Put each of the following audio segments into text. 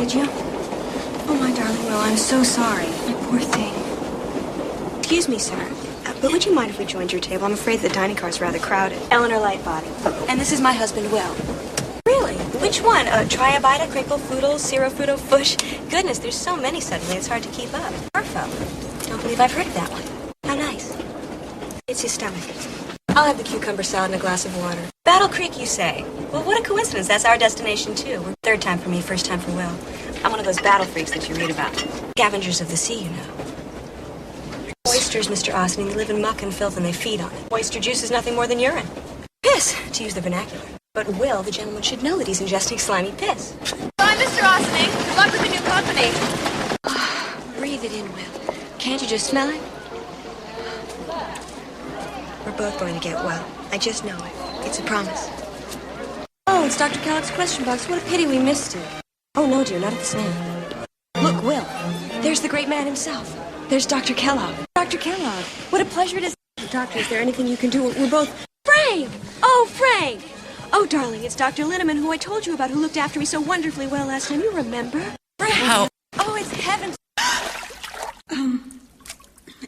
Did you? Oh, my darling Will, I'm so sorry. My poor thing. Excuse me, sir. But would you mind if we joined your table? I'm afraid the dining car is rather crowded. Eleanor Lightbody. And this is my husband, Will. Really? Which one? Triabita, Crinkle, Foodle, Cirrofruto, Fush? Goodness, there's so many suddenly, it's hard to keep up. Orpho. Don't believe I've heard of that one. How nice. It's his stomach. I'll have the cucumber salad and a glass of water. Battle Creek, you say? Well, what a coincidence. That's our destination, too. Third time for me, first time for Will. I'm one of those battle freaks that you read about. Scavengers of the sea, you know. Oysters, Mr. Austin, they live in muck and filth and they feed on it. Oyster juice is nothing more than urine. Piss, to use the vernacular. But Will, the gentleman, should know that he's ingesting slimy piss. Bye, Mr. Austin. Good luck with the new company. Breathe it in, Will. Can't you just smell it? We're both going to get well. I just know it. It's a promise. Oh, it's Dr. Kellogg's question box. What a pity we missed it. Oh, no, dear, not at this man. Look, Will. There's the great man himself. There's Dr. Kellogg. Dr. Kellogg, what a pleasure it is. Doctor, is there anything you can do? We're both... Frank! Oh, Frank! Oh, darling, it's Dr. Linneman, who I told you about, who looked after me so wonderfully well last time. You remember? Frank! How? Oh, it's heavens.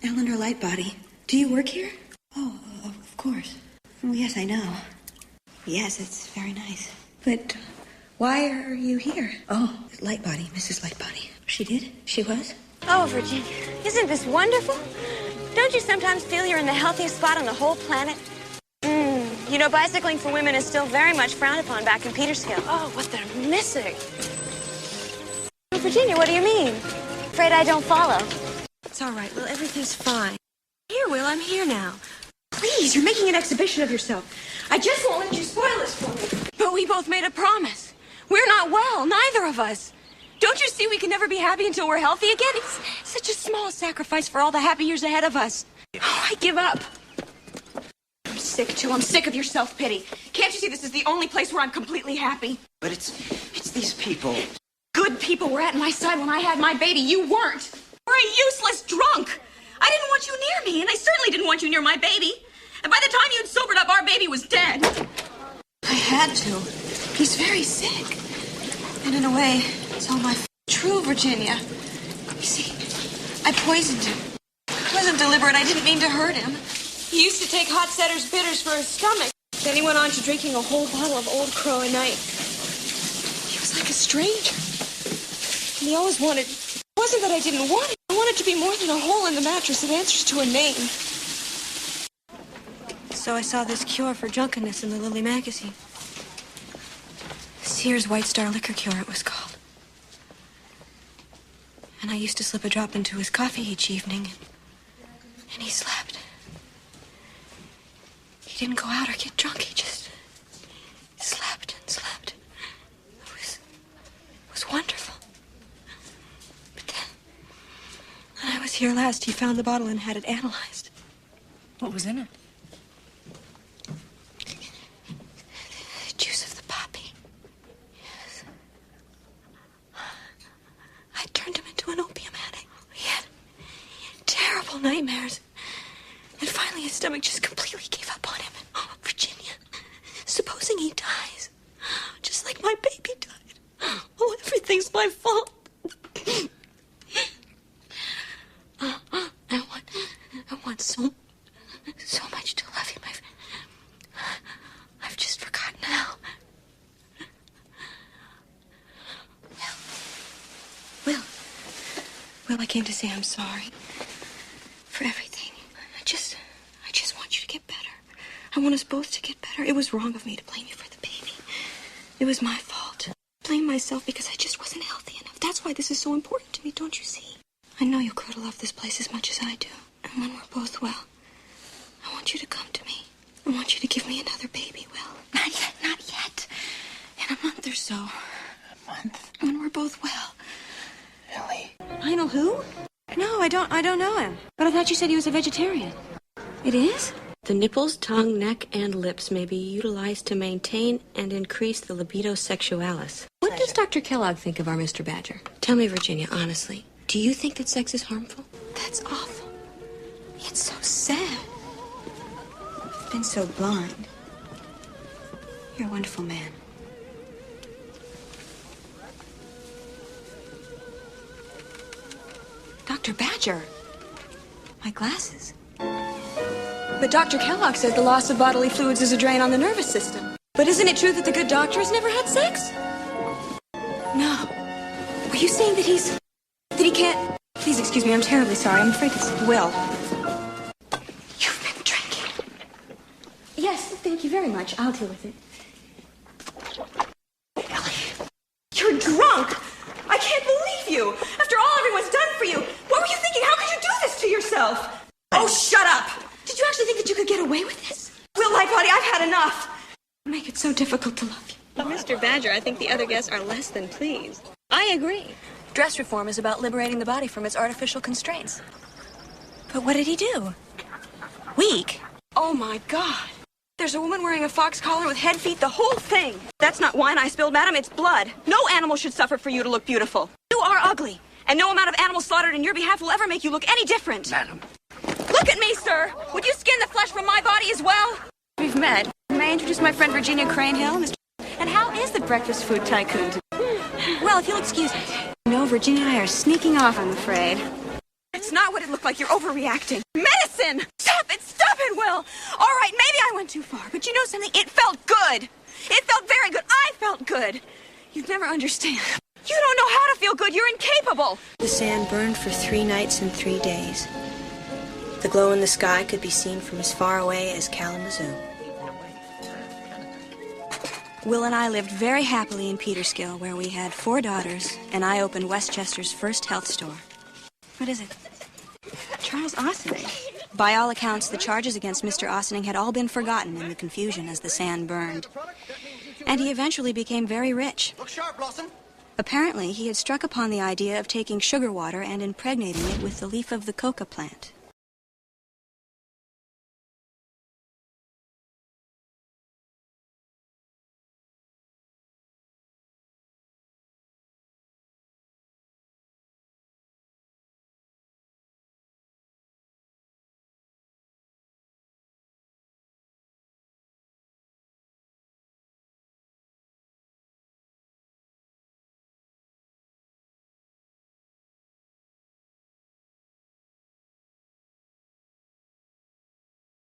Eleanor Lightbody. Do you work here? Oh, of course. Oh, yes, I know. Yes, it's very nice. But why are you here? Oh, Lightbody, Mrs. Lightbody. She did? She was? Oh, Virginia, isn't this wonderful? Don't you sometimes feel you're in the healthiest spot on the whole planet? You know, bicycling for women is still very much frowned upon back in Peterskill. Oh, what they're missing. Oh, Virginia, what do you mean? Afraid I don't follow. It's all right, Will. Everything's fine. Here, Will, I'm here now. Please, you're making an exhibition of yourself. I just won't let you spoil this for me. But we both made a promise. We're not well, neither of us. Don't you see we can never be happy until we're healthy again? It's such a small sacrifice for all the happy years ahead of us. Oh, I give up. I'm sick, too. I'm sick of your self-pity. Can't you see this is the only place where I'm completely happy? But it's these people. Good people were at my side when I had my baby. You weren't. You're a useless drunk. I didn't want you near me, and I certainly didn't want you near my baby. And by the time you'd sobered up, our baby was dead. I had to. He's very sick. And in a way, it's all my true, Virginia. You see, I poisoned him. It wasn't deliberate. I didn't mean to hurt him. He used to take hot Setter's bitters for his stomach. Then he went on to drinking a whole bottle of Old Crow a night. He was like a stranger. And he always wanted... It wasn't that I didn't want it. I wanted to be more than a hole in the mattress that answers to a name. So I saw this cure for drunkenness in the Lily magazine. Sears White Star Liquor Cure, it was called. And I used to slip a drop into his coffee each evening, and he slept. He didn't go out or get drunk, he just slept and slept. It was wonderful. But then, when I was here last, he found the bottle and had it analyzed. What was in it? The juice of the poppy. Yes. I turned him into an opium addict. He had terrible nightmares. And finally his stomach just completely gave up on him. And, oh, Virginia, supposing he dies, just like my baby died. Oh, everything's my fault. I want so much to love him. I've just forgotten how. Will, I came to say I'm sorry for everything. I just want you to get better. I want us both to get better. It was wrong of me to blame you for the baby. It was my fault. I blame myself because I just wasn't healthy enough. That's why this is so important to me, don't you see? I know you'll grow to love this place as much as I do. And when we're both well, I want you to come to me. I want you to give me another baby, Will. Not yet, not yet. In a month or so. A month? When we're both well. Ellie. Lionel who? No, I don't know him. But I thought you said he was a vegetarian. It is? The nipples, tongue, neck, and lips may be utilized to maintain and increase the libido sexualis. What does Dr. Kellogg think of our Mr. Badger? Tell me, Virginia, honestly, do you think that sex is harmful? That's awful. It's so sad. I've been so blind. You're a wonderful man. Dr. Badger. My glasses. But Dr. Kellogg says the loss of bodily fluids is a drain on the nervous system. But isn't it true that the good doctor has never had sex? No. Are you saying that he can't... Please excuse me, I'm terribly sorry. I'm afraid this Will. You've been drinking. Yes, thank you very much. I'll deal with it. Ellie, you're drunk! I can't believe you! After all everyone's done for you! What were you thinking? How could you do this to yourself? Oh, shut up! Did you actually think that you could get away with this? Will Lightbody, I've had enough! You make it so difficult to love you. But Mr. Badger, I think the other guests are less than pleased. I agree. Dress reform is about liberating the body from its artificial constraints. But what did he do? Weak? Oh, my God. There's a woman wearing a fox collar with head, feet, the whole thing. That's not wine I spilled, madam. It's blood. No animal should suffer for you to look beautiful. You are ugly, and no amount of animals slaughtered in your behalf will ever make you look any different. Madam. Look at me, sir. Would you skin the flesh from my body as well? We've met. May I introduce my friend Virginia Cranehill, Mr. And how is the breakfast food tycoon today? Well, if you'll excuse me. No, Virginia and I are sneaking off, I'm afraid. It's not what it looked like. You're overreacting. Medicine! Stop it, Will! All right, maybe I went too far, but you know something? It felt good. It felt very good. I felt good. You'd never understand. You don't know how to feel good. You're incapable. The sand burned for 3 nights and 3 days. The glow in the sky could be seen from as far away as Kalamazoo. Will and I lived very happily in Peterskill, where we had 4 daughters, and I opened Westchester's first health store. What is it? Charles Ossining. By all accounts, the charges against Mr. Ossining had all been forgotten in the confusion as the sand burned. And he eventually became very rich. Look sharp, Blossom. Apparently, he had struck upon the idea of taking sugar water and impregnating it with the leaf of the coca plant.